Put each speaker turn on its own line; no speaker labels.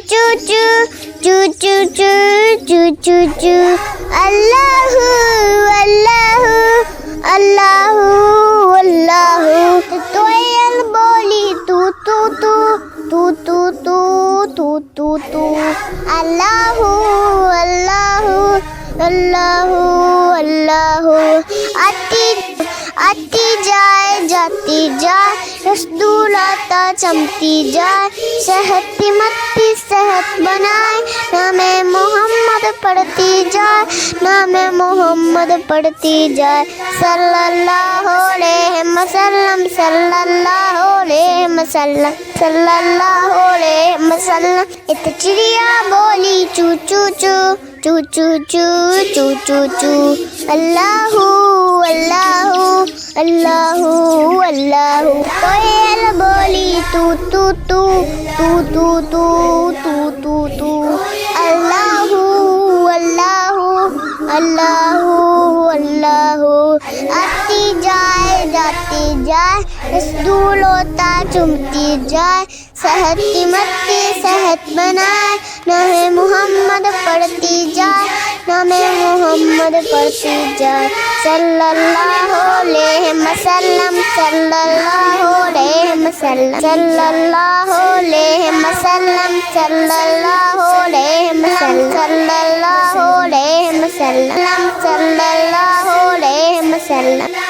चू चू चू चू चू चू चू चू। अल्लाहू अल्लाहू अल्लाहू अल्लाहू। कोयल बोली तू तू तू तू तू तू तू तू तू। अल्लाहू अल्लाहू अल्लाहू अल्लाहू। आती जाए जाती जाए रसदूलाता चमती जाए। सेहत मत्ती सेहत बनाए नामे मोहम्मद पढ़ती जाए नामे मोहम्मद पढ़ती जाए। सल्लल्लाहु अलैहि वसल्लम सल्लल्लाहु अलैहि वसल्लम सल्लल्लाहु अलैहि वसल्लम। इत चिड़िया बोली चू चू चू चू चू चू चू चू चू। अल्लाहू अल्लाहू अल्लाहू अल्लाहू। कोयल बोली तू तू तू तू तू तू तू तू तू। अल्लाहू अल्लाहू अल्लाहू अल्लाहू। आती जाए जाती जाए रसदूलोता चुमती जाए। सेहत मत्ती सेहत बनाए नामे मोहम्मद पढ़ती जाए नामे मोहम्मद पढ़ती जाए। सल्लल्लाहु अलैहि वसल्लम सल्लल्लाहु अलैहि वसल्लम सल्लल्लाहु अलैहि वसल्लम सल्लल्लाहु अलैहि वसल्लम सल्लल्लाहु अलैहि वसल्लम सल्लल्लाहु अलैहि वसल्लम।